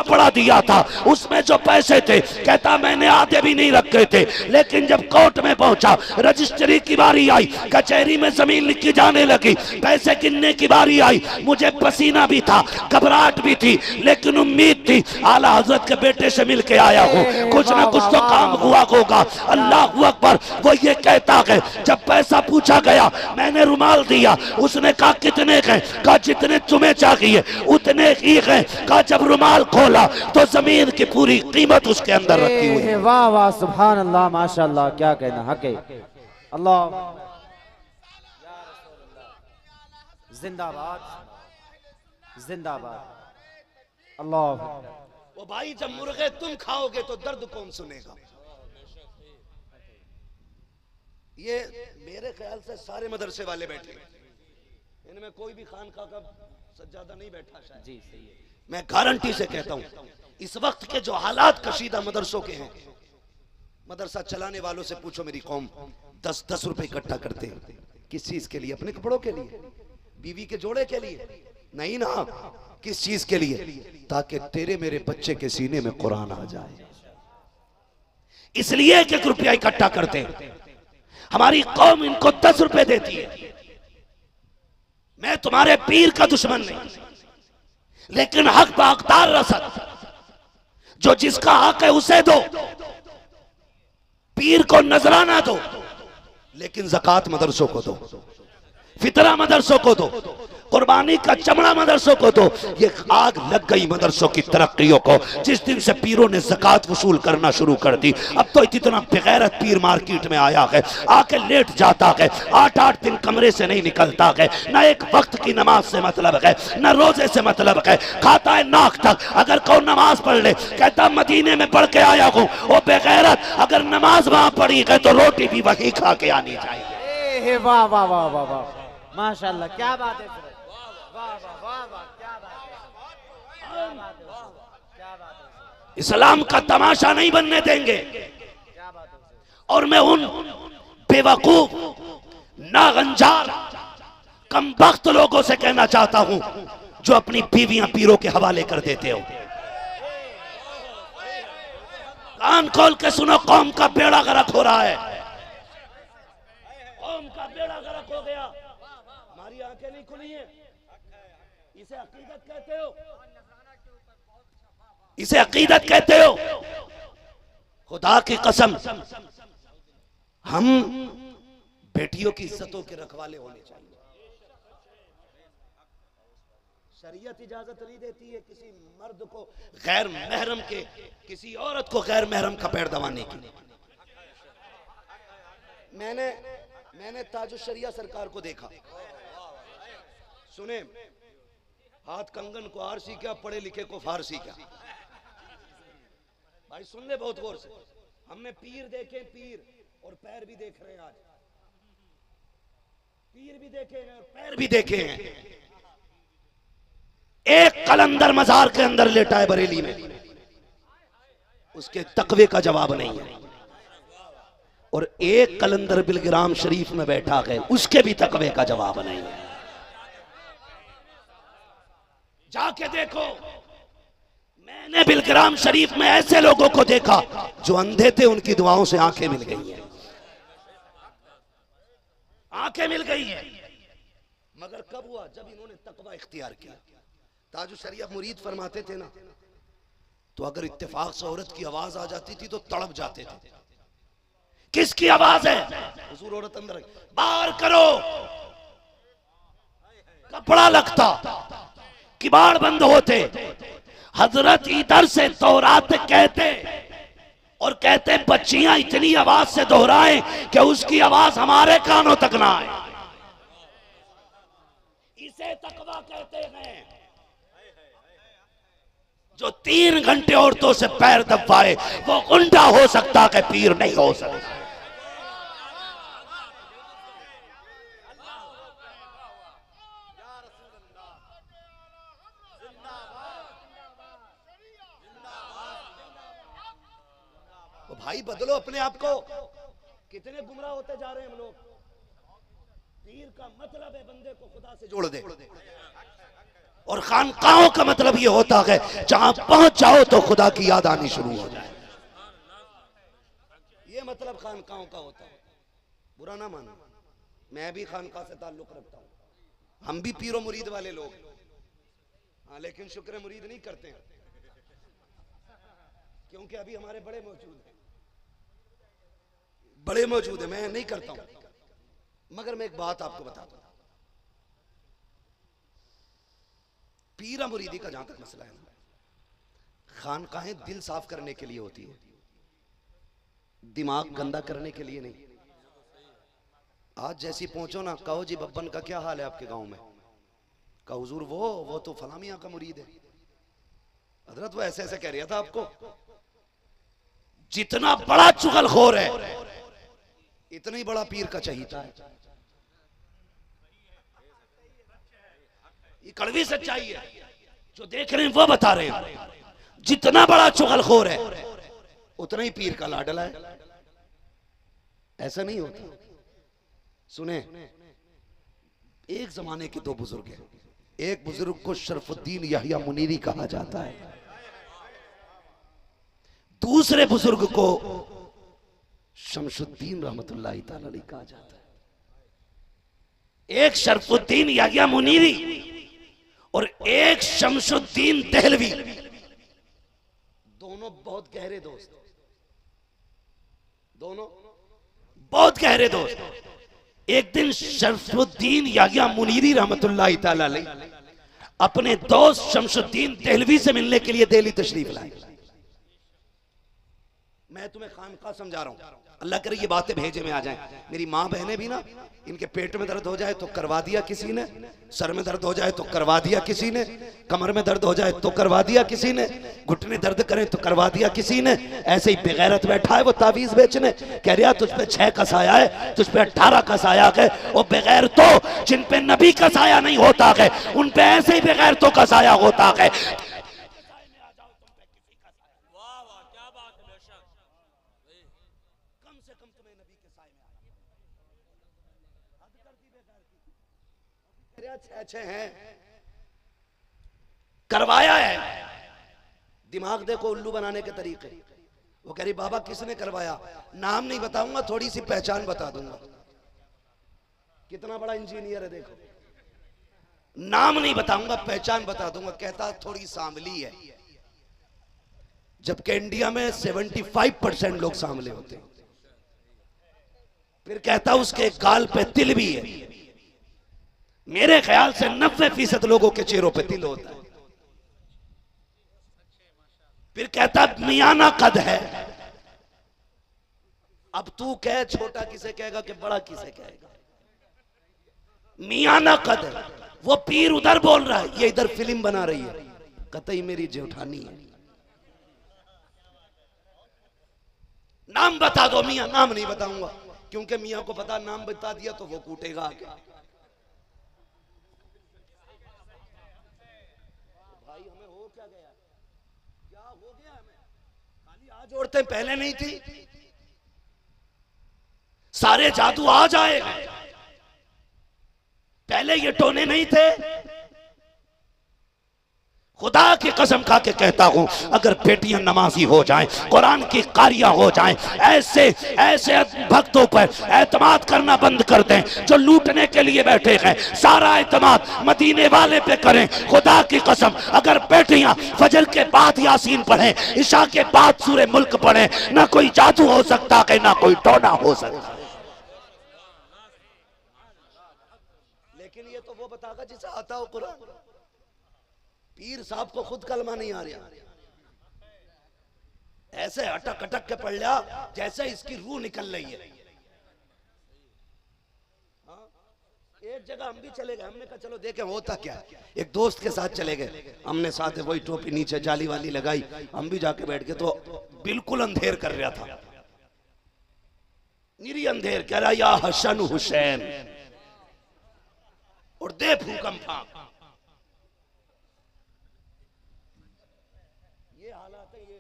कपड़ा दिया था उसमें जो पैसे थे, कहता मैंने आधे भी नहीं रखे थे, लेकिन जब कोर्ट में पहुंचा, रजिस्ट्री की बारी आई, कचहरी में जमीन लिखी जाने लगी, पैसे गिनने की बारी आई, मुझे पसीना भी था, घबराहट भी थी, लेकिन उम्मीद थी आला हजरत के बेटे से मिल के आया हूँ, कुछ ना कुछ तो काम हुआ होगा। अल्लाह अकबर। वो ये कहता है जब पैसा पूछा गया मैंने रुमाल दिया, उसने कहा कितने के, कहा जितने तुम्हें चाहिए उतने ही है, कहा जब रुमाल खोला तो जमीन की पूरी कीमत उसके अंदर रखी हुई। वाह वाह सुभान अल्लाह माशाअल्लाह, क्या कहना हक है। अल्लाह जिंदाबाद जिंदाबाद। अल्लाह। वो भाई जब मुर्गे तुम खाओगे तो दर्द कौन सुनेगा। ये मेरे ख्याल से सारे मदरसे वाले बैठे, इनमें कोई भी खानका का सज्जादा नहीं बैठा शायद। जी सही है। मैं गारंटी से कहता हूं इस वक्त के जो हालात कशीदा मदरसों के हैं, मदरसा चलाने वालों से पूछो मेरी कौम 10-10 रुपए इकट्ठा करते हैं किस चीज के लिए? अपने कपड़ों के लिए, बीवी के जोड़े के लिए नहीं ना, किस चीज के लिए? ताकि तेरे मेरे बच्चे के सीने में कुरान आ जाए, इसलिए 1 रुपया इकट्ठा करते हैं। हमारी कौम इनको 10 रुपए देती है। मैं तुम्हारे पीर का दुश्मन नहीं, लेकिन हक बागदार रसद, जो जिसका हक है उसे दो, पीर को नजराना दो, लेकिन ज़कात मदरसों को दो, फितरा मदरसों को दो, कुर्बानी का चमड़ा मदरसों को दो। ये आग लग गई मदरसों की तरक्कियों को जिस दिन से पीरों ने ज़कात वसूल करना शुरू कर दी। अब तो इतना बेगैरत पीर मार्केट में आया है, आके लेट जाता है, 8-8 दिन कमरे से नहीं निकलता है, न एक वक्त की नमाज से मतलब है, न रोजे से मतलब है, खाता है नाक तक। अगर कौन नमाज पढ़ ले कहता मदीने में पढ़ के आया हूँ। वो बेगैरत अगर नमाज वहां पढ़ी है तो रोटी भी वहीं खा के आनी चाहिए। वाह वाह वाह वाह वाह माशाअल्लाह, क्या बात है। वाह वाह वाह वाह, क्या बात है, क्या बात है, क्या बात है। इस्लाम का तमाशा नहीं बनने देंगे। क्या बात है। और मैं उन बेवकूफ नागंजार कमबख्त लोगों से कहना चाहता हूं जो अपनी बीवियां पीरों के हवाले कर देते हो। कान खोल के सुनो, कौम का बेड़ा गर्क हो रहा है, कौम का बेड़ा गर्क हो गया। हमारी आंखें नहीं खुली हैं, इसे अकीदत कहते हो, इसे अकीदत कहते हो। खुदा की कसम हम बेटियों की इज्जतों के रखवाले होने चाहिए। शरीयत इजाजत नहीं देती है किसी मर्द को गैर महरम के, किसी औरत को गैर महरम का पैर दबाने की। मैंने ताजुश शरिया सरकार को देखा, सुने, हाथ कंगन को आरसी क्या, पढ़े लिखे को फारसी क्या। भाई सुन ले बहुत गौर से, हमने पीर देखे, पीर और पैर भी देख रहे हैं आज, पीर भी देखे हैं और पैर भी देखे हैं। एक कलंदर मजार के अंदर लेटा है बरेली में, उसके तकवे का जवाब नहीं है, और एक कलंदर बिलग्राम शरीफ में बैठा है, उसके भी तकवे का जवाब नहीं है। जाके देखो, मैंने बिलग्राम शरीफ में ऐसे लोगों को देखा जो अंधे थे, उनकी दुआओं से आंखें मिल गई हैं, आंखें मिल गई हैं। मगर कब हुआ? जब इन्होंने तकवा इख्तियार किया। ताजु शरिया मुरीद फरमाते थे ना, तो अगर इत्तेफाक से औरत की आवाज आ जाती थी तो तड़प जाते थे। किसकी आवाज है? हुजूर, औरत अंदर, बाहर करो। कपड़ा लगता, किबाड़ बंद होते, हजरत इधर से तौरात कहते और कहते बच्चियां इतनी आवाज से दोहराएं कि उसकी आवाज हमारे कानों तक ना आए। इसे तकवा कहते हैं। जो 3 घंटे औरतों से पैर दबाए वो गुंडा हो सकता है, पीर नहीं हो सकता। भाई बदलो अपने आप को, कितने गुमराह होते जा रहे हैं हम लोग। पीर का मतलब है बंदे को खुदा से जोड़ दे। और खानकाहों का मतलब ये होता है जहां पहुंच जाओ तो खुदा की याद आनी शुरू हो जाए। ये मतलब खानकाहों का होता है। बुरा ना मानो, मैं भी खानकाह से ताल्लुक रखता हूं, हम भी पीरो मुरीद वाले लोग हैं। हाँ, लेकिन शुक्र मुरीद नहीं करते हैं, क्योंकि अभी हमारे बड़े मौजूद हैं, बड़े मौजूद है, मैं नहीं करता हूं। मगर मैं एक बात आपको बताता हूं, पीरा मुरीदी का जहां तक मसला है ना, खानकाहें दिल साफ करने के लिए होती है, दिमाग गंदा करने के लिए नहीं। आज जैसी पहुंचो ना, कहो जी बब्बन का क्या हाल है आपके गांव में, कहो हुजूर वो तो फलामिया का मुरीद है, हजरत वो ऐसे ऐसे कह रहा था आपको। जितना बड़ा चुगलखोर है इतना ही बड़ा पीर का चहीता है। ये कड़वी सच्चाई है, जो देख रहे हैं वो बता रहे हैं। जितना बड़ा चुगलखोर है उतना ही पीर का लाडला है। ऐसा नहीं होता। सुने, एक जमाने के दो बुजुर्ग हैं। एक बुजुर्ग को शरफुद्दीन याहिया मुनीरी कहा जाता है, दूसरे बुजुर्ग को शमशुद्दीन रहमतुल्लाह तआला अलैह कहा जाता है। एक शरफुद्दीन याहिया मुनीरी और एक शमशुद्दीन देहलवी, दोनों बहुत गहरे दोस्त, दोनों बहुत गहरे दोस्त। एक दिन शरफुद्दीन याहिया मुनीरी रहमतुल्लाह तआला अलैह अपने दोस्त शमशुद्दीन देहलवी से मिलने के लिए दिल्ली तशरीफ लाए। मैं तुम्हें खानका समझा रहा हूं, अल्लाह करे ये बातें भेजे में आ जाएं। मेरी माँ बहनें भी ना, इनके पेट में दर्द हो जाए तो करवा दिया किसी ने, सर में दर्द हो जाए तो करवा दिया किसी ने, कमर में दर्द हो जाए तो करवा दिया किसी ने, घुटने दर्द करें तो करवा दिया किसी ने। ऐसे ही बेगैरत बैठा है वो तावीज बेचने, कह रहा तुझ पे 6 का साया है, तुझ पे 18 का साया है। वो बेगैर तो जिन पे नबी का साया नहीं होता है उन पे ऐसे ही बेगैरतों का साया होता है। अच्छे हैं, करवाया है। दिमाग देखो उल्लू बनाने के तरीके। वो कह रही बाबा किसने करवाया, नाम नहीं बताऊंगा, थोड़ी सी पहचान बता दूंगा। कितना बड़ा इंजीनियर है देखो, नाम नहीं बताऊंगा पहचान बता दूंगा। कहता थोड़ी सांवली है, जबकि इंडिया में 75% लोग सांवले होते हैं। फिर कहता उसके गाल पे तिल भी है। मेरे ख्याल से 90% लोगों के चेहरों पे तिल होता है। फिर कहता मियाना कद है। अब तू कह छोटा किसे कहेगा कि बड़ा किसे कहेगा, मियाना कद है। वो पीर उधर बोल रहा है, ये इधर फिल्म बना रही है, कतई मेरी जेठानी है। नाम बता दो मियां, नाम नहीं बताऊंगा क्योंकि मियां को पता नाम बता दिया तो वो कूटेगा आगे। औरतें पहले नहीं थी, सारे जादू आ जाएगा। पहले ये टोने नहीं थे। खुदा की कसम खा के कहता हूं, अगर बेटियां नमाजी हो जाएं, कुरान की कारियां हो जाएं, ऐसे ऐसे भक्तों पर एतमाद करना बंद कर दें जो लूटने के लिए बैठे हैं। सारा एतमाद मदीने वाले पे करें। खुदा की कसम, अगर बेटियां फजर के बाद यासीन पढ़ें, इशा के बाद सूरे मुल्क पढ़ें, ना कोई जादू हो सकता है ना कोई टोना हो सकता। लेकिन ये तो वो बतागा जिसे आता हो कुरान। पीर साहब को खुद कलमा नहीं आ रहा, ऐसे अटक अटक के पढ़ लिया जैसे इसकी रूह निकल रही है। एक जगह हम भी चले गए, हमने कहा चलो देखें होता क्या है। एक दोस्त के साथ चले गए, हमने साथ है वही टोपी नीचे जाली वाली लगाई, हम भी जाके बैठ गए। तो बिल्कुल अंधेर कर रहा था, निरी अंधेर। कह रहा या हसन हुसैन, और दे फूकम फाक। ये हालात है, ये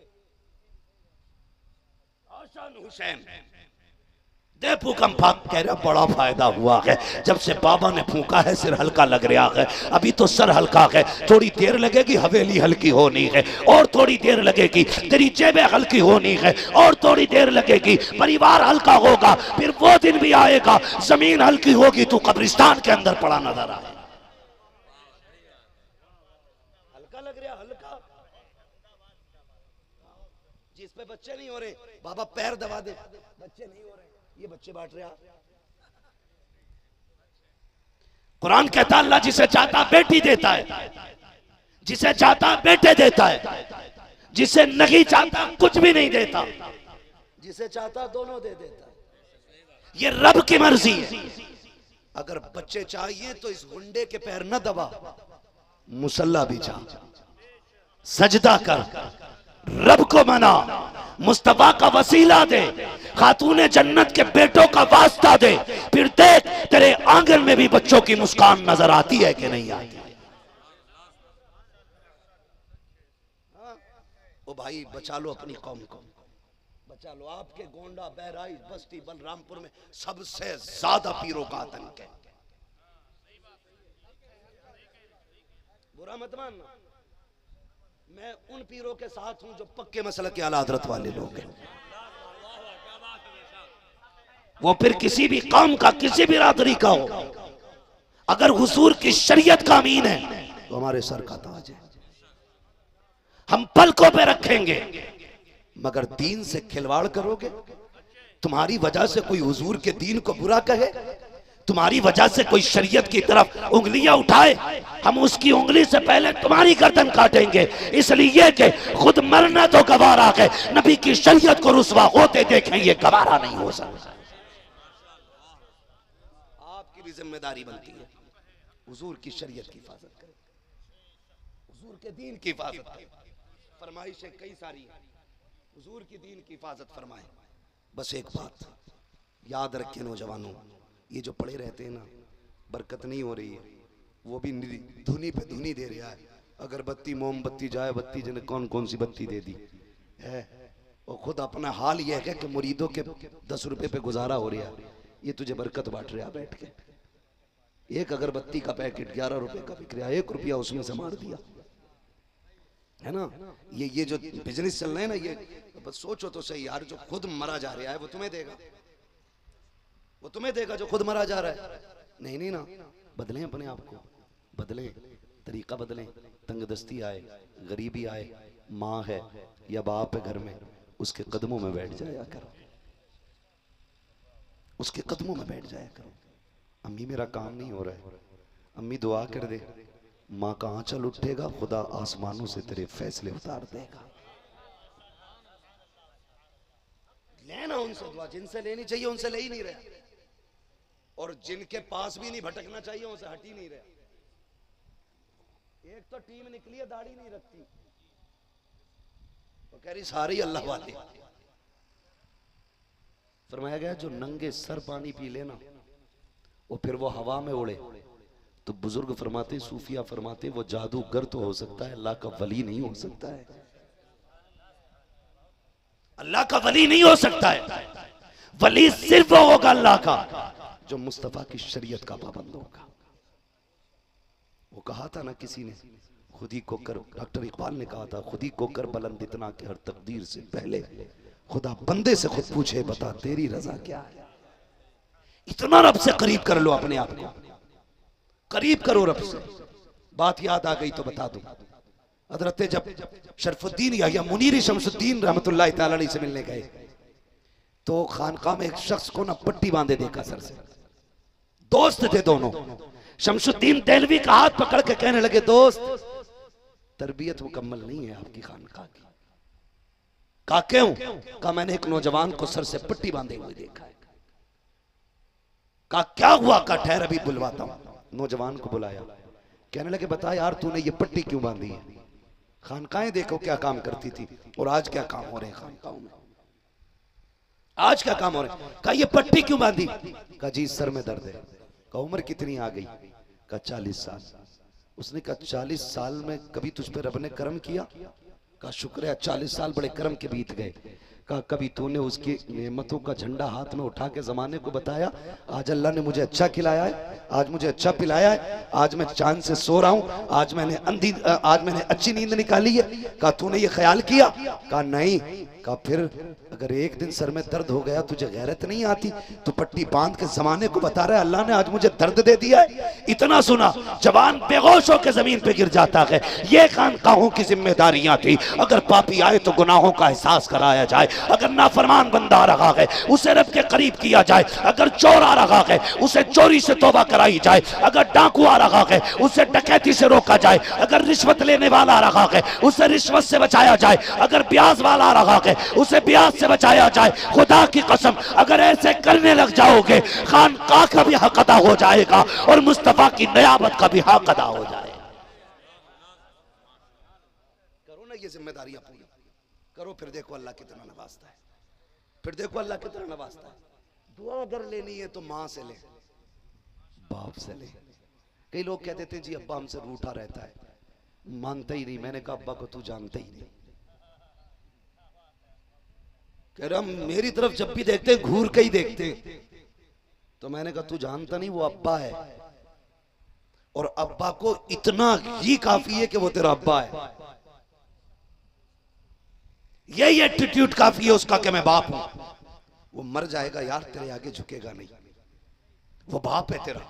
हसन हुसैन दे फूका कह रहा बड़ा फायदा हुआ है, जब से बाबा ने फूका है सिर हल्का लग रहा है। अभी तो सर हल्का है, थोड़ी देर लगेगी हवेली हल्की होनी है, और थोड़ी देर लगेगी तेरी जेबें हल्की होनी है, और थोड़ी देर लगेगी परिवार हल्का होगा। फिर वो दिन भी आएगा जमीन हल्की होगी, तू कब्रिस्तान के अंदर पड़ा नजर आए। हल्का लग रहा, हल्का, जिस पे बच्चे नहीं हो रहे बाबा पैर दबा दे, बच्चे नहीं हो रहे, ये बच्चे बांट रहे। कुरान कहता अल्लाह जिसे चाहता बेटी देता है, जिसे चाहता बेटे देता है, जिसे नहीं चाहता कुछ भी नहीं देता, जिसे चाहता दोनों दे देता है। ये रब की मर्जी है। अगर बच्चे चाहिए तो इस गुंडे के पैर न दबा, मुसल्ला बिछा, सजदा कर, रब को मना, मुस्तफा का वसीला दे, खातूने जन्नत के बेटों का वास्ता दे, फिर देख तेरे आंगन में भी बच्चों की मुस्कान नजर आती है कि नहीं आती। ओ भाई बचा लो अपनी कौम को, बचा लो। आपके गोंडा, बहराइच, बस्ती, बलरामपुर में सबसे ज्यादा पीरों का आतंक है। बुरा मत मानना, मैं उन पीरों के साथ हूं जो पक्के मसलक के आला हज़रत वाले लोग हैं। वो फिर किसी भी कौम का, किसी भी बिरादरी का हो, अगर हुजूर की शरीयत का अमीन है तो हमारे सर का ताज है, हम पलकों पे रखेंगे। मगर दीन से खिलवाड़ करोगे, तुम्हारी वजह से कोई हुजूर के दीन को बुरा कहे, तुम्हारी वजह से कोई शरीयत की तरफ उंगलियां उठाए, हम उसकी उंगली से पहले तुम्हारी गर्दन काटेंगे, इसलिए कि खुद मरना तो गवारा है, नबी की शरीयत को रुसवा होते देखें ये गवारा नहीं हो सकता। आपकी भी जिम्मेदारी बनती है हुजूर की शरीयत की हिफाजत करें, हुजूर के दीन की हिफाजत करें। फरमाइशें कई सारी हैं, हुजूर की दीन की हिफाजत फरमाए। बस एक बात याद रखें नौजवानों, ये जो पड़े रहते हैं ना, बरकत नहीं हो रही है, वो भी धुनी पे धुनी दे रहा है। अगरबत्ती, मोमबत्ती, जाए बत्ती, जिन्हें कौन कौन सी बत्ती दे दी है, और खुद अपना हाल ये है कि मुरीदों के 10 रुपए पे गुजारा हो रहा है, ये तुझे बरकत बांट रहा बैठ के। एक अगरबत्ती का पैकेट 11 रुपए का बिक रहा है, 1 रुपया उसमें से मार दिया है ना। ये जो बिजनेस चल रहा है ना, ये बस सोचो तो सही यार, जो खुद मरा जा रहा है वो तुम्हें देगा, वो तुम्हें देगा जो खुद मरा जा रहा है। नहीं नहीं ना, बदलें अपने आप को, बदलें, तरीका बदलें। तंगदस्ती आए, गरीबी आए, माँ है या बाप है घर में, उसके कदमों में बैठ जाया करो, उसके कदमों में बैठ जाया करो। अम्मी मेरा काम नहीं हो रहा है, अम्मी दुआ कर दे, माँ का आंचल उठेगा, खुदा आसमानों से तेरे फैसले उतार देगा। लेना उनसे दुआ, जिनसे लेनी चाहिए उनसे ले ही नहीं रहा, और जिनके पास भी नहीं भटकना चाहिए उनसे हट ही नहीं रहा। एक तो टीम निकली है दाढ़ी नहीं रखती, वो कह रही सारी अल्लाह वाले। फरमाया गया जो नंगे सर पानी पी लेना वो फिर वो हवा में उड़े, तो बुजुर्ग फरमाते, सूफिया फरमाते, वो जादूगर तो हो सकता है, अल्लाह का वली नहीं हो सकता है। अल्लाह का वली नहीं हो सकता है, वली सिर्फ वो होगा अल्लाह का जो मुस्तफा की शरीयत का पाबंद होगा। वो कहा था ना किसी ने, खुद ही को कर, डॉक्टर इकबाल ने कहा था, खुद ही को कर बुलंद इतना कि हर तकदीर से पहले खुदा बंदे से खुद पूछे बता तेरी रजा क्या है। इतना रब से करीब कर लो, अपने आप को करीब करो रब से। बात याद आ गई तो बता दूं, हजरत जब शरफुद्दीन या मुनीर शमसुद्दीन रहमतुल्लाह तआला अलैहि से मिलने गए, तो खानकाह में एक शख्स को ना पट्टी बांधे देखा सर से, दोस्त थे दोनों। शमसुद्दीन देहलवी का हाथ पकड़ के कहने लगे, दोस्त तरबियत मुकम्मल नहीं है आपकी खानकाह की। कहा क्यों? कहा मैंने एक नौजवान को सर से पट्टी बांधे हुए देखा है। कहा क्या हुआ? कहा ठहर अभी बुलवाता हूं। नौजवान को बुलाया, कहने लगे बता यार तूने ये पट्टी क्यों बांधी है? खानकाहें देखो क्या काम करती थी और आज क्या काम हो रहे हैं खानकाहों में, आज क्या काम हो रहे हैं। कहा ये पट्टी क्यों बांधी? कहा जी सर में दर्द है। कहा उम्र कितनी आ गई? कहा 40 साल। उसने कहा 40 साल में कभी तुझ पे रब ने कर्म किया? कहा शुक्र है 40 साल बड़े कर्म के बीत गए। कहा कभी तूने उसकी नेमतों का झंडा हाथ में उठा के जमाने को बताया? आज अल्लाह ने मुझे अच्छा खिलाया है, आज मुझे अच्छा पिलाया है, आज मैं चांद से सो रहा हूं, आज मैंने अच्छी नींद निकाली है। कहा तूने ये ख्याल किया? कहा नहीं। कहा फिर अगर एक दिन सर में दर्द हो गया तुझे गैरत नहीं आती? तू पट्टी बांध के जमाने को बता रहा है अल्लाह ने आज मुझे दर्द दे दिया है। इतना सुना जवान बेहोश होकर जमीन पे गिर जाता है। ये खानकाहों की जिम्मेदारियां थी। अगर पापी आए तो गुनाहों का एहसास कराया जाए, अगर नाफरमान बंदा आ रहा है उसे रब के करीब किया जाए, अगर चोर आ रहा है उसे चोरी से तौबा कराई जाए, अगर डाकू आ रहा है उसे डकैती से रोका जाए, अगर रिश्वत लेने वाला आ रहा है उसे रिश्वत से बचाया जाए, अगर ब्याज वाला आ रहा है उसे ब्याज से बचाया जाए। खुदा की कसम अगर ऐसे करने लग जाओगे खानकाह का भी हक अदा हो जाएगा और मुस्तफा की नियाबत का भी हक अदा हो जाएगा। करो ना ये जिम्मेदारियां पूरी करो, फिर देखो अल्लाह कितना नवाजता है, फिर देखो अल्लाह कितना नवाजता है। दुआ अगर लेनी है तो मां से ले, बाप से ले। कई लोग कहते थे जी अब्बा हमसे रूठा रहता है, मानता ही नहीं। मैंने कहा अब्बा को तू जानता ही नहीं। कह रहा मेरी तरफ जब भी देखते घूर के ही देखते। तो मैंने कहा तू जानता नहीं वो अब्बा है, और अब्बा को इतना ही काफी है कि वो तेरा अब्बा है। यही एटीट्यूड काफी है उसका कि मैं बाप हूं। वो मर जाएगा यार तेरे आगे झुकेगा नहीं, वो बाप है तेरा।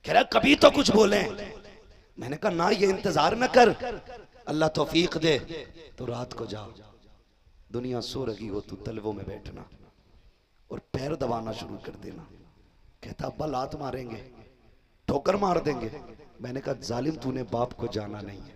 कह रहा कभी तो कुछ बोले। मैंने कहा ना ये इंतजार न कर, अल्लाह तौफीक दे तो रात को जा, दुनिया सो रही हो तू तलवों में बैठना और पैर दबाना शुरू कर देना। कहता अब्बा लात मारेंगे, ठोकर मार देंगे। मैंने कहा जालिम तूने बाप को जाना नहीं है,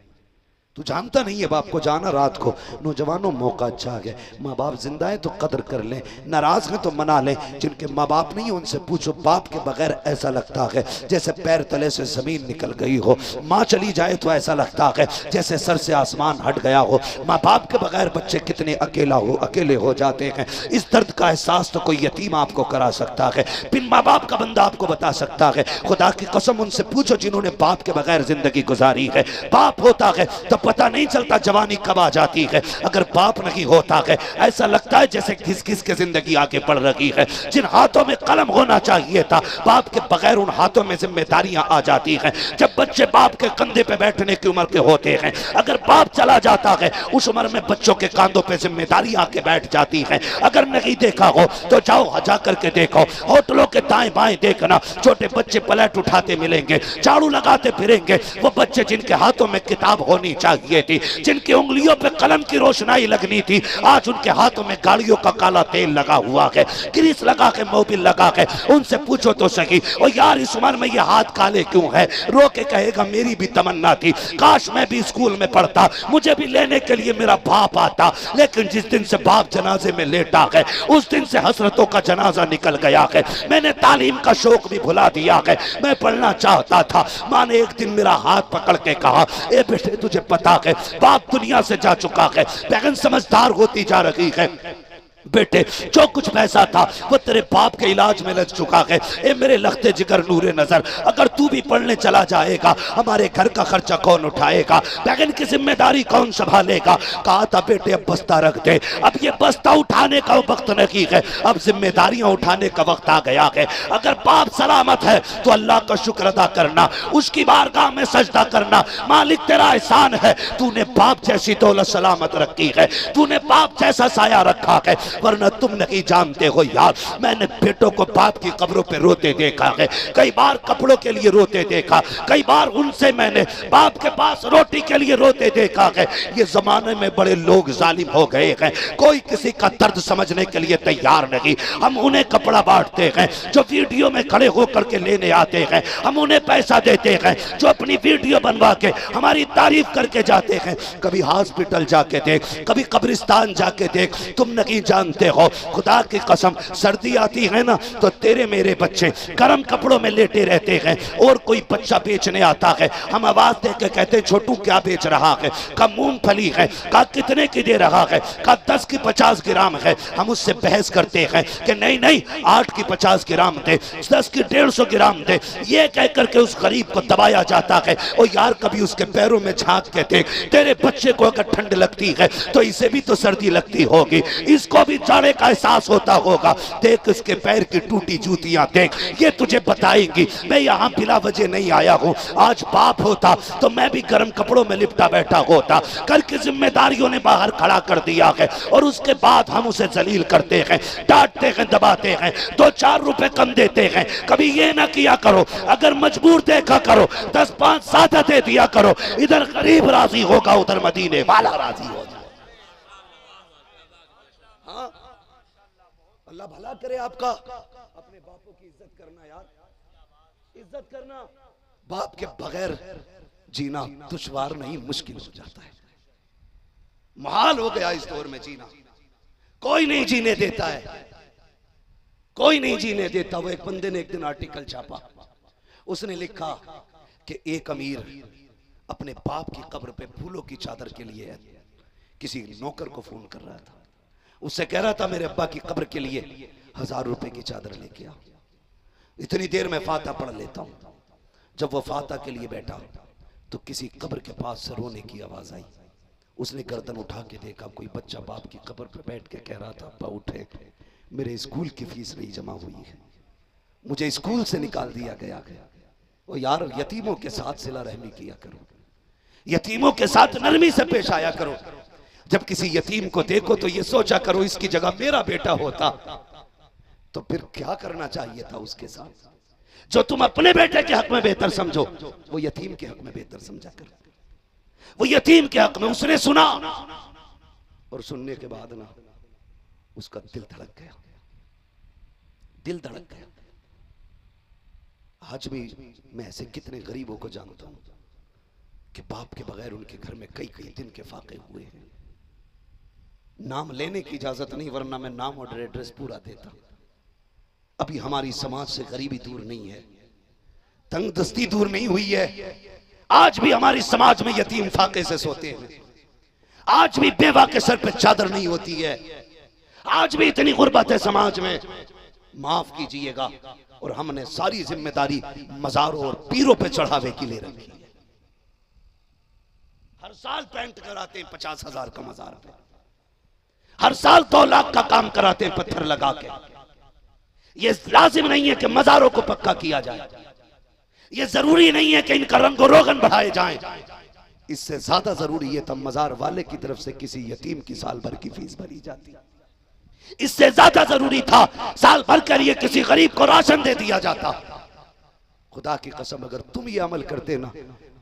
तू जानता नहीं है बाप को जाना। रात को नौजवानों मौका अच्छा आ गया, माँ बाप जिंदा है तो कदर कर लें, नाराज हैं तो मना लें। जिनके माँ बाप नहीं है उनसे पूछो, बाप के बगैर ऐसा लगता है जैसे पैर तले से जमीन निकल गई हो। माँ चली जाए तो ऐसा लगता है जैसे सर से आसमान हट गया हो। माँ बाप के बगैर बच्चे कितने अकेले हो जाते हैं। इस दर्द का एहसास तो कोई यतीम आपको करा सकता है, बिन माँ बाप का बंदा आपको बता सकता है। खुदा की कसम उनसे पूछो जिन्होंने बाप के बगैर जिंदगी गुजारी है। बाप होता है तब पता नहीं चलता जवानी कब आ जाती है। अगर बाप नहीं होता है ऐसा लगता है जैसे घिस घिस के जिंदगी आगे बढ़ रही है। जिन हाथों में कलम होना चाहिए था बाप के बगैर उन हाथों में जिम्मेदारियां आ जाती हैं। जब बच्चे बाप के कंधे पे बैठने की उम्र के होते हैं, अगर बाप चला जाता है उस उम्र में बच्चों के कांधों पे जिम्मेदारियां आके बैठ जाती हैं। अगर नहीं देखा हो तो जाओ जा करके देखो, होटलों के दाएं बाएं देखना, छोटे बच्चे पलट उठाते मिलेंगे, झाड़ू लगाते फिरेंगे। वो बच्चे जिनके हाथों में किताब होनी चाहिए थी, जिनकी उंगलियों पे कलम की रोशनाई लगनी थी, आज उनके हाथों में गाड़ियों का काला तेल लगा हुआ है, ग्रीस लगा के, मोबिल लगा के। उनसे पूछो तो सही, ओ यार इस उम्र में ये हाथ काले क्यों है? रो के कहेगा मेरी भी तमन्ना थी, काश मैं भी स्कूल में पढ़ता, मुझे भी लेने के लिए मेरा बाप आता। लेकिन जिस दिन से बाप जनाजे में लेटा है उस दिन से हसरतों का जनाजा निकल गया है। मैंने तालीम का शौक भी भुला दिया है। मैं पढ़ना चाहता था, माँ ने एक दिन मेरा हाथ पकड़ के कहा, ए बेटे तुझे पता है बाप दुनिया से जा चुका है। बहन समझदार होती जा रही है, बेटे जो कुछ पैसा था वो तेरे बाप के इलाज में लग चुका है। ए मेरे लखते जिगर नूरे नजर, अगर तू भी पढ़ने चला जाएगा हमारे घर का खर्चा कौन उठाएगा? बहन की जिम्मेदारी कौन संभालेगा? कहा था बेटे अब बस्ता रख दे, अब ये बस्ता उठाने का वक्त नहीं है, अब जिम्मेदारियां उठाने का वक्त आ गया है। अगर बाप सलामत है तो अल्लाह का शुक्र अदा करना, उसकी बारगाह में सजदा करना। मालिक तेरा एहसान है, तूने बाप जैसी दौलत सलामत रखी है, तूने बाप जैसा साया रखा है, वरना तुम नहीं जानते हो यार। मैंने बेटों को बाप की कब्रों पे रोते देखा है, कई बार कपड़ों के लिए रोते देखा, कई बार उनसे मैंने बाप के पास रोटी के लिए रोते देखा है। ये जमाने में बड़े लोग जालिम हो गए हैं, कोई किसी का दर्द समझने के लिए तैयार नहीं। हम उन्हें कपड़ा बांटते हैं जो वीडियो में खड़े होकर के लेने आते हैं, हम उन्हें पैसा देते हैं जो अपनी वीडियो बनवा के हमारी तारीफ करके जाते हैं। कभी हॉस्पिटल जाके देख, कभी कब्रिस्तान जाके देख, तुम नहीं जानते हो, खुदा की कसम सर्दी आती है ना तो तेरे मेरे बच्चे गर्म कपड़ों में लेटे रहते हैं और कोई बच्चा बेचने आता है, हम आवाज दे के कहते छोटू क्या बेच रहा है, का मूंगफली है, का कितने की दे रहा है, का 10 की 50 ग्राम है। हम उससे बहस करते हैं कि नहीं नहीं 8 की 50 ग्राम दे, 10 की 150 ग्राम दे। ये कह करके उस गरीब को दबाया जाता है। और यार कभी उसके पैरों में झांक के देख, तेरे बच्चे को अगर ठंड लगती है तो इसे भी तो सर्दी लगती होगी, इसको भी जाड़े का एहसास होता होगा। देख इसके पैर की टूटी जूतियां देख, ये तुझे बताएंगी। मैं यहाँ बिला वजह नहीं आया हूँ, आज बाप होता तो मैं भी गर्म कपड़ों में लिपटा बैठा होता। कल की जिम्मेदारियों ने बाहर खड़ा कर दिया है और उसके बाद हम उसे जलील करते हैं, डांटते हैं, दबाते हैं, 2-4 रुपए कम देते हैं। कभी ये ना किया करो, अगर मजबूर देखा करो 10-5 ज्यादा दे दिया करो। इधर गरीब राजी होगा, उधर मदीने वाला राजी हो जाए। हाँ? अल्लाह भला करे आपका। अपने बापों की इज्जत करना यार, इज्जत करना। बाप के बगैर जीना दुश्वार नहीं, मुश्किल हो जाता है, मुहाल हो गया इस दौर में जीना। कोई नहीं जीने देता है, कोई नहीं जीने देता। वो एक बंदे ने एक दिन आर्टिकल छापा, उसने लिखा कि एक अमीर अपने बाप की कब्र पे फूलों की चादर के लिए किसी नौकर को फोन कर रहा था। उससे कह रहा था मेरे अब्बा की कब्र के लिए 1000 रुपए की चादर लेके आओ, इतनी देर में फाता पढ़ लेता हूं। जब वो फाता के लिए बैठा तो किसी कब्र के पास से रोने की आवाज आई। उसने गर्दन उठा के देखा, कोई बच्चा बाप की कब्र पे बैठ के कह रहा था अब्बा उठे, मेरे स्कूल की फीस नहीं जमा हुई है, मुझे स्कूल से निकाल दिया गया। ओ यार यतीमों के साथ सिला रहमी किया करो, यतीमों के साथ नरमी से पेश आया करो। जब किसी यतीम को देखो तो ये सोचा करो इसकी जगह मेरा बेटा होता तो फिर क्या करना चाहिए था उसके साथ। जो तुम अपने बेटे के हक में बेहतर समझो वो यतीम के हक में बेहतर समझा करो। वो यतीम के हक में उसने सुना और सुनने के बाद ना उसका दिल धड़क गया, दिल धड़क गया। आज भी मैं ऐसे कितने गरीबों को जानता हूं कि बाप के बगैर उनके घर में कई कई दिन के फाके हुए हैं। नाम लेने की इजाजत नहीं, वरना मैं नाम और एड्रेस पूरा देता। अभी हमारी समाज से गरीबी दूर नहीं है, तंगदस्ती दूर नहीं हुई है। आज भी हमारी समाज में यतीम फाके से सोते हैं, आज भी बेवा के सर पे चादर नहीं होती है, आज भी इतनी गुर्बत है समाज में। माफ कीजिएगा, और हमने सारी जिम्मेदारी मजारों और पीरों पे चढ़ावे की ले रखी है। हर साल पेंट कराते हैं 50,000 का मजार पे, हर साल 2 लाख का काम कराते हैं पत्थर लगा के। ये लाजिम नहीं है कि मजारों को पक्का किया जाए, ये जरूरी नहीं है कि इनका रंगो रोगन बढ़ाए जाएं। इससे ज्यादा जरूरी है तब मजार वाले की तरफ से किसी यतीम की साल भर की फीस भरी जाती। इससे ज्यादा जरूरी था साल भर के लिए किसी गरीब को राशन दे दिया जाता। खुदा की कसम अगर तुम ये अमल करते ना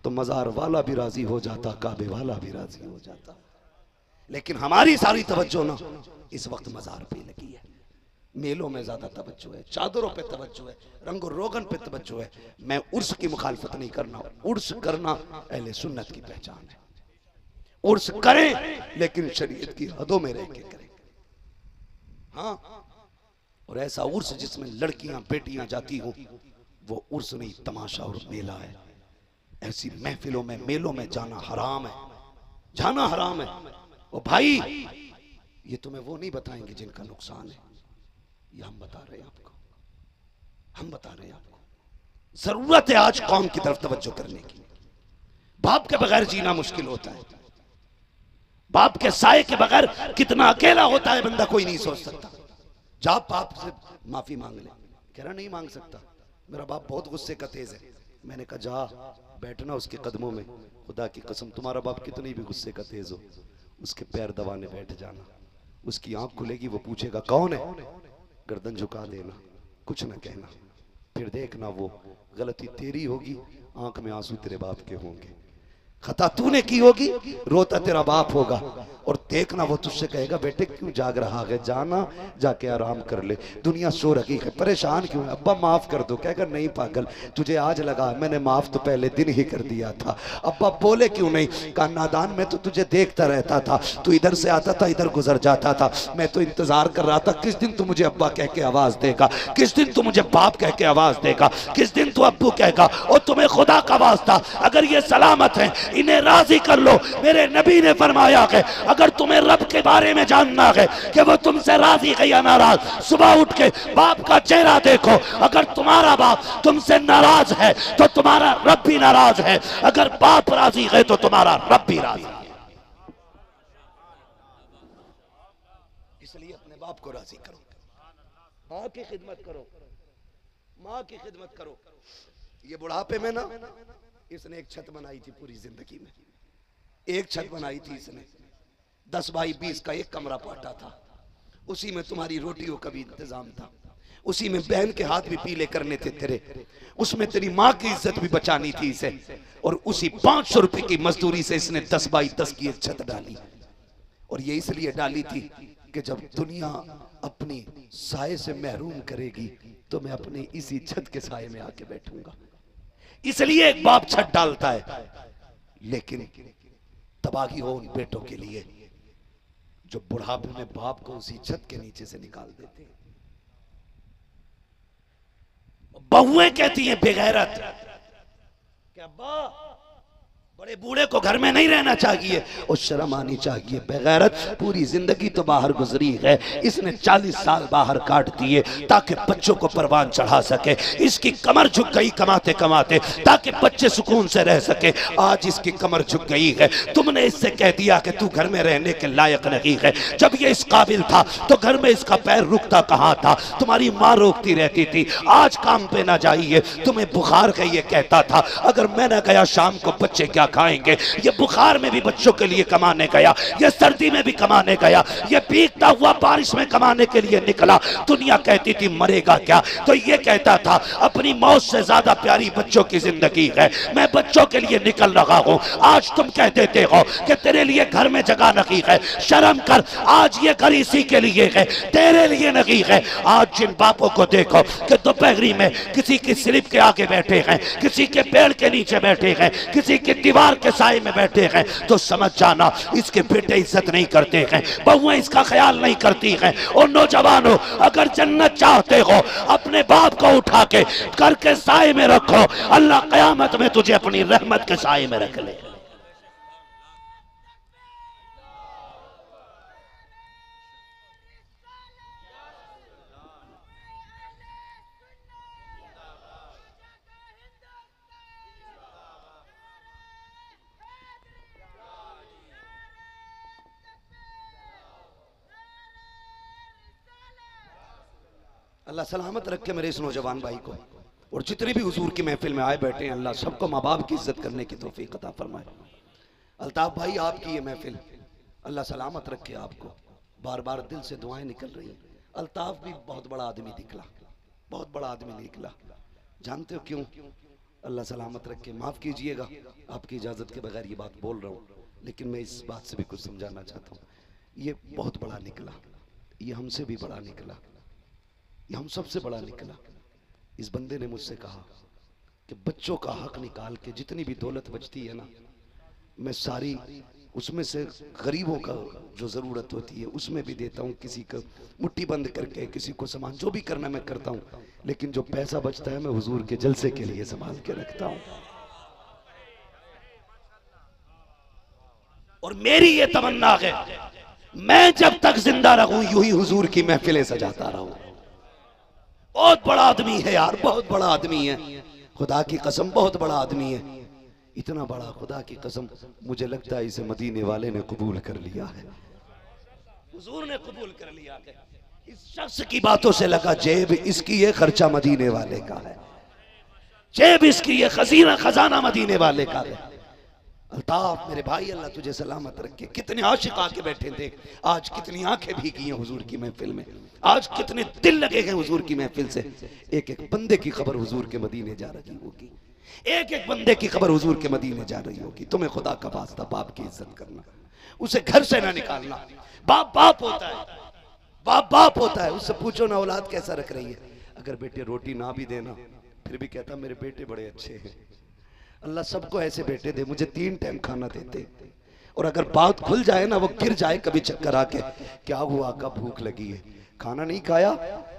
तो मजार वाला भी राजी हो जाता, काबे वाला भी राजी हो जाता। लेकिन हमारी सारी तवज्जो ना इस वक्त मजार पे लगी है। मेलों में ज्यादा तवज्जो है, चादरों पे तवज्जो है, रंगो रोगन पे तवज्जो है। मैं उर्स की मुखालफत नहीं करना, उर्स करना अहले सुन्नत की पहचान है। उर्स करें लेकिन शरीयत की हदों में रह के करें। हाँ, और ऐसा उर्स जिसमें लड़कियां बेटियां जाती हों वो उर्स नहीं, तमाशा और मेला है। ऐसी महफिलों में मेलों में जाना हराम है, जाना हराम है। ओ भाई ये तुम्हें वो नहीं बताएंगे जिनका नुकसान है, ये हम बता रहे हैं आपको, हम बता रहे हैं आपको। जरूरत है आज कौम की तरफ तवज्जो करने की। बाप के बगैर जीना मुश्किल होता है, बाप के साए के बगैर कितना अकेला होता है बंदा कोई नहीं सोच सकता। जा बाप से माफी मांग ले, कह रहा नहीं मांग सकता, मेरा बाप बहुत गुस्से का तेज है। मैंने कहा जा बैठना उसके कदमों में, खुदा की कसम तुम्हारा बाप कितनी भी गुस्से का तेज हो उसके पैर दबाने बैठ जाना। उसकी आंख खुलेगी, वो पूछेगा कौन है, गर्दन झुका देना, कुछ ना कहना। फिर देखना वो गलती तेरी होगी, आंख में आंसू तेरे बाप के होंगे। खता तूने की होगी, रोता तेरा बाप होगा, और देखना वो तुझसे कहेगा बेटे क्यों जाग रहा है, जाना जाके आराम कर ले, दुनिया सो रही है, परेशान क्यों है, अब्बा माफ कर दो, कहेगा नहीं पागल तुझे आज लगा, मैंने माफ तो पहले दिन ही कर दिया था। अब्बा बोले क्यों नहीं, कहा नादान मैं तो तुझे देखता रहता था, तू इधर से आता था इधर गुजर जाता था, मैं तो इंतजार कर रहा था किस दिन तू मुझे अब्बा कह के आवाज देगा, किस दिन तू मुझे बाप कह के आवाज देगा, किस दिन तू अब्बू कहेगा, और तुम्हें खुदा का वास्ता अगर ये सलामत है इन्हें राजी कर लो। मेरे नबी ने फरमाया है अगर तुम्हें रब के बारे में जानना है कि वो तुमसे राजी है या नाराज, सुबह उठ के बाप का चेहरा देखो, अगर तुम्हारा बाप तुमसे नाराज है तो तुम्हारा रब भी नाराज है, अगर बाप राजी है तो तुम्हारा रब भी राजी है। इसलिए अपने बाप को राजी करो, माँ की खिदमत करो, माँ की खिदमत करो। ये बुढ़ापे में ना इसने एक छत बनाई थी, पूरी जिंदगी में एक छत बनाई थी इसने, 10 बाई 20 का एक कमरा पाटा था, उसी में तुम्हारी रोटियों का भी इंतजाम था, उसी में बहन के हाथ भी पीले करने थे तेरे, उसमें तेरी माँ की इज्जत भी बचानी थी इसे, और उसी 500 रुपए की मजदूरी से इसने 10 बाई 10 की एक छत डाली। और ये इसलिए डाली थी कि जब दुनिया अपनी साए से महरूम करेगी तो मैं अपने इसी छत के साए में आके बैठूंगा। इसलिए एक बाप छत डालता है, लेकिन तबाही हो उन बेटों के लिए जो बुढ़ापे में बाप को उसी छत के नीचे से निकाल देते हैं। बहुएं कहती हैं बेगैरत कि अब्बा बड़े बूढ़े को घर में नहीं रहना चाहिए, और शर्म आनी चाहिए। बेगैरत पूरी जिंदगी तो बाहर गुजरी है, इसने 40 साल बाहर काट दिए ताकि बच्चों को परवान चढ़ा सके, इसकी कमर झुक गई कमाते कमाते ताकि बच्चे सुकून से रह सके, आज इसकी कमर झुक गई है। तुमने इससे कह दिया कि तू घर में रहने के लायक नहीं है, जब ये इस काबिल था तो घर में इसका पैर रुकता कहाँ था, तुम्हारी माँ रोकती रहती थी, आज काम पे ना जाइए, तुम्हें बुखार है ये कहता था, अगर मैं ना गया शाम को बच्चे क्या खाएंगे। ये बुखार में भी बच्चों के लिए कमाने गया, ये सर्दी में भी कमाने गया, ये भीगता हुआ बारिश में कमाने के लिए निकला। दुनिया कहती थी मरेगा क्या, तो ये कहता था अपनी मौत से ज्यादा प्यारी बच्चों की जिंदगी है, मैं बच्चों के लिए निकल रहा हूं। आज तुम कह देते हो कि तेरे लिए घर में जगह नहीं है, शर्म कर, आज ये घर इसी के लिए है, तेरे लिए नहीं है। आज जिन बापों को देखो कि दोपहरी में किसी की स्लिप के आगे बैठे हैं, किसी के पेड़ के नीचे बैठे हैं, किसी की दीवार के साए में बैठे हैं, तो समझ जाना इसके बेटे इज्जत नहीं करते हैं, बहुएं इसका ख्याल नहीं करती हैं। और नौजवानों अगर जन्नत चाहते हो अपने बाप को उठा के घर के साए में रखो, अल्लाह कयामत में तुझे अपनी रहमत के साए में रख ले। अल्लाह सलामत रखे मेरे इस नौजवान भाई को, और जितने भी हुजूर की महफिल में आए बैठे हैं, अल्लाह सबको माँ बाप की इज्जत करने की तौफीक अता फरमाए। अल्ताफ भाई आपकी ये महफिल अल्लाह सलामत रखे आपको, बार बार दिल से दुआएं निकल रही हैं। अल्ताफ भी बहुत बड़ा आदमी निकला, बहुत बड़ा आदमी निकला, जानते हो क्यों? अल्लाह सलामत रखे, माफ कीजिएगा आपकी इजाजत के बगैर ये बात बोल रहा हूँ, लेकिन मैं इस बात से भी कुछ समझाना चाहता हूँ। ये बहुत बड़ा निकला, ये हमसे भी बड़ा निकला, ये हम सबसे बड़ा निकला। इस बंदे ने मुझसे कहा कि बच्चों का हक निकाल के जितनी भी दौलत बचती है ना, मैं सारी उसमें से गरीबों का जो ज़रूरत होती है उसमें भी देता हूँ, किसी को मुट्ठी बंद करके, किसी को सामान जो भी करना मैं करता हूँ, लेकिन जो पैसा बचता है मैं हुजूर के जलसे के लिए संभाल के रखता हूँ। और मेरी ये तमन्ना है मैं जब तक जिंदा रहूं यूं ही हुजूर की महफिलें सजाता रहूं। बहुत बड़ा आदमी है यार, बहुत बड़ा आदमी है, खुदा की कसम बहुत बड़ा आदमी है, इतना बड़ा खुदा की कसम मुझे लगता है इसे मदीने वाले ने कबूल कर लिया है, हुजूर ने कबूल कर लिया है। इस शख्स की बातों से लगा जेब इसकी ये खर्चा मदीने वाले का है, जेब इसकी ये खजाना मदीने वाले का है। अल्ताफ मेरे भाई अल्लाह तुझे सलामत रखे, कितने आशिक आके बैठे देख, आज कितनी आंखें भीगी हैं हुजूर की महफिल में, आज कितने दिल लगे हैं हुजूर की महफिल से, एक एक बंदे की खबर हुजूर के मदीने जा रही होगी। एक एक बंदे की खबर हुजूर के मदीने जा रही होगी। तुम्हें खुदा का वास्ता बाप की इज्जत करना, उसे घर से ना निकालना। बाप बाप होता है, बाप बाप होता है। उससे पूछो ना औलाद कैसा रख रही है, अगर बेटे रोटी ना भी देना फिर भी कहता मेरे बेटे बड़े अच्छे हैं। अल्लाह सबको ऐसे बेटे दे, मुझे 3 टाइम खाना देते। और अगर बात खुल जाए ना, वो गिर जाए कभी चक्कर आके, क्या हुआ, कब भूख लगी है, खाना नहीं खाया,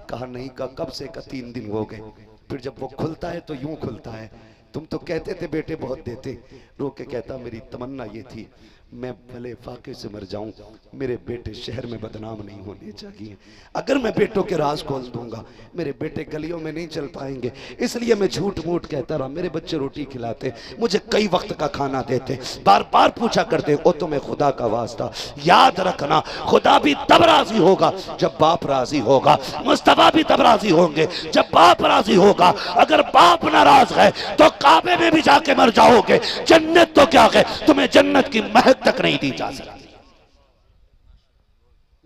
कहा नहीं, का कब से, का 3 दिन हो गए। फिर जब वो खुलता है तो यूं खुलता है, तुम तो कहते थे बेटे बहुत देते। रो के कहता मेरी तमन्ना ये थी मैं भले फाके से मर जाऊं, मेरे बेटे शहर में बदनाम नहीं होने चाहिए। अगर मैं बेटों के राज खोल दूंगा मेरे बेटे गलियों में नहीं चल पाएंगे, इसलिए मैं झूठ मूठ कहता रहा। मेरे बच्चे रोटी खिलाते, मुझे कई वक्त का खाना देते, बार बार पूछा करते ओ तुम्हें खुदा का वास्ता याद रखना, खुदा भी तब राजी होगा जब बाप राजी होगा, मुस्तफा भी तब राजी होंगे जब बाप राजी होगा। अगर बाप नाराज है तो काबे में भी जाके मर जाओगे, जन्नत तो क्या है, तुम्हें जन्नत की महक तक नहीं दी जा सकती।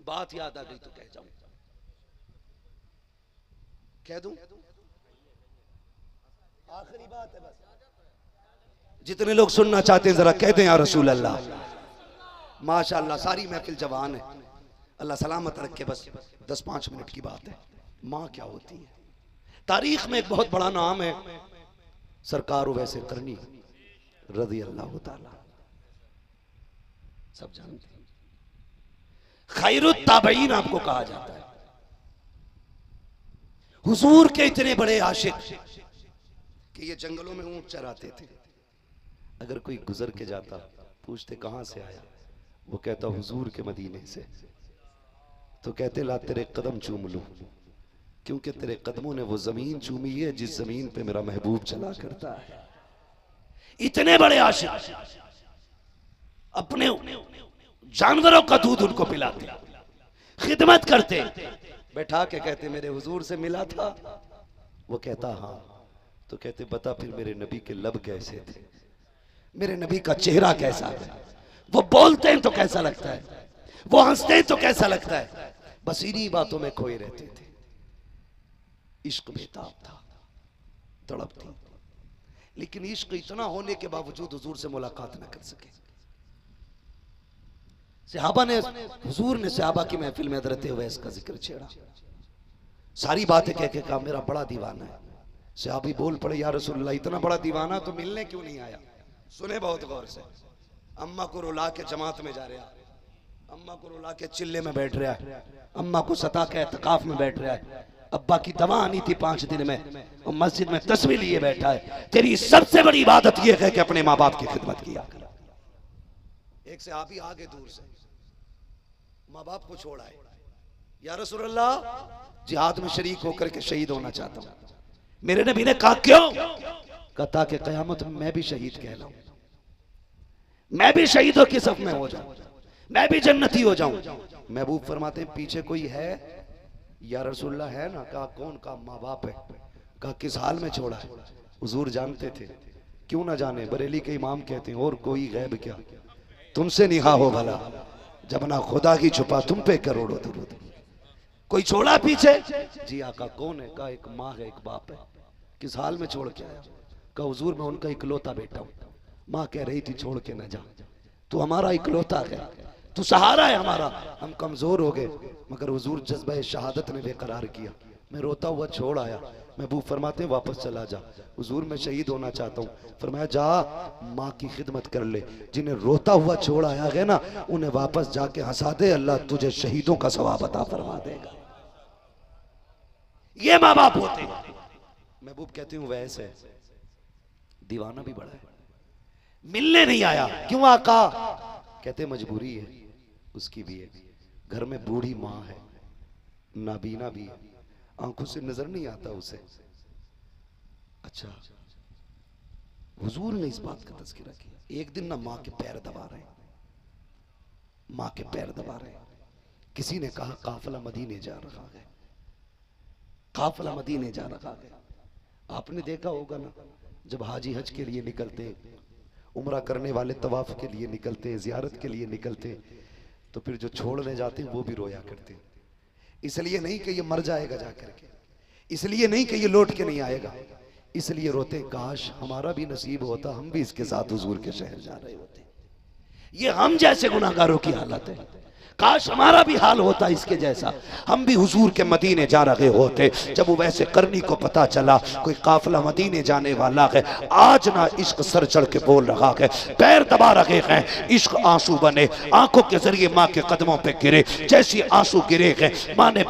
बात याद आ गई तो कह जाऊं, कह दूं, आखिरी बात है बस। जितने लोग सुनना चाहते हैं जरा कह दें या रसूल अल्लाह। माशाअल्लाह सारी महफिल जवान है, अल्लाह सलामत रखे। बस 10-5 मिनट की बात है। मां क्या होती है, तारीख में एक बहुत बड़ा नाम है, सरकार वैसे करनी रज़ी अल्लाह ताला, सब जानते हैं। खैरुत ताबईन आपको कहा जाता है। हुजूर के इतने बड़े आशिक कि ये जंगलों में ऊंट चराते थे। अगर कोई गुजर के जाता, पूछते कहां से आया, वो कहता हुजूर के मदीने से। तो कहते ला तेरे कदम चूम लूं, क्योंकि तेरे कदमों ने वो जमीन चूमी है जिस जमीन पे मेरा महबूब चला करता है। इतने बड़े आशिक अपने जानवरों का दूध उनको पिलाते, खिदमत करते, बैठा के कहते मेरे हुजूर से मिला था। वो कहता हाँ। तो कहते बता फिर मेरे नबी के लब कैसे थे, मेरे नबी का चेहरा कैसा है, वो बोलते हैं तो कैसा लगता है, वो हंसते हैं तो कैसा लगता है। बस इन्हीं बातों में खोए रहते थे। इश्क बेताब था, तड़प थी, लेकिन इश्क इतना होने के बावजूद हुजूर से मुलाकात न कर सके। सहाबा ने, हुजूर ने सहाबा की महफिल में हज़रत उवैस का जिक्र छेड़ा, सारी बातें कह के कहा मेरा बड़ा दीवाना है। सहाबी बोल पड़े या रसूलल्लाह इतना बड़ा दीवाना तो मिलने क्यों नहीं आया। सुने बहुत गौर से, अम्मा को रुला के जमात में जा रहा, अम्मा को रुला के चिल्ले में बैठ रहा है, अम्मा को सता के एतकाफ में बैठ रहा है, अब्बा की दवा आनी थी 5 दिन में, और मस्जिद में तस्वीर लिए बैठा है। तेरी सबसे बड़ी इबादत यह है कि अपने माँ बाप की खिदमत किया। एक से आप ही आगे दूर से माँ बाप को छोड़ा है, या रसूलल्लाह जिहाद में शरीक होकर के शहीद होना चाहता हूं। मेरे नबी ने कहा क्यों, कहा ताकि कयामत में मैं भी शहीद कहलाऊं, मैं भी शहीदों की सफ में हो जाऊं, मैं भी जन्नती हो जाऊं। महबूब फरमाते हैं पीछे कोई है, या रसूलल्लाह है ना। कहा कौन, का माँ बाप है। कहा किस हाल में छोड़ा है। हुजूर जानते थे, क्यों ना जाने, बरेली के इमाम कहते हैं और कोई गैब क्या तुमसे निहा हो भला, जब ना खुदा की छुपा तुम पे करोड़ों दुरूद। कोई छोड़ा पीछे, जी आका कौन है। कहा एक माँ है, एक बाप है। किस हाल में छोड़ के आया। कहा हुजूर मैं उनका इकलौता बेटा हूं। माँ कह रही थी छोड़ के न जा, तू हमारा इकलौता है, तू सहारा है हमारा, हम कमजोर हो गए, मगर हुजूर जज्बा शहादत ने बेकरार किया, मैं रोता हुआ छोड़ आया। महबूब फरमाते वापस चला जा, हुजूर मैं शहीद होना चाहता हूँ। फरमाया जा माँ की खिदमत कर ले, जिन्हें रोता हुआ छोड़ आया है ना उन्हें वापस जाके हंसा दे, अल्लाह तुझे शहीदों का सवाब अता फरमा देगा। ये माँ बाप होते हैं। महबूब कहती हूँ वैसे दीवाना भी बड़ा है, मिलने नहीं आया। क्यों आका, कहते मजबूरी है उसकी भी है, घर में बूढ़ी माँ है, नाबीना भी है, आंखों से नजर नहीं आता उसे। अच्छा, हुजूर ने इस बात का तज़किरा किया। एक दिन ना माँ के पैर दबा रहे, माँ के पैर दबा रहे, किसी ने कहा काफिला मदीने जा रहा है, काफिला मदीने जा रहा है। आपने देखा होगा ना, जब हाजी हज के लिए निकलते, उम्रा करने वाले तवाफ के लिए निकलते, जियारत के लिए निकलते, तो फिर जो छोड़ने जाते वो भी रोया करते। इसलिए नहीं कि ये मर जाएगा जाकर के, इसलिए नहीं कि ये लौट के नहीं आएगा, इसलिए रोते, काश हमारा भी नसीब होता, हम भी इसके साथ हुजूर के शहर जा रहे होते। ये हम जैसे गुनाहगारों की हालत है। काश हमारा भी हाल होता इसके जैसा, हम भी हुजूर के मदीने जा रहे होते। जब वो वैसे करनी को पता चला कोई काफिला मदीने जाने वाला है, आज ना इश्क सर चढ़ के बोल रहा है, पैर दबा रहे हैं, इश्क आंसू बने, आंखों के जरिए माँ के कदमों पे गिरे। जैसी आंसू गिरे हैं, माँ ने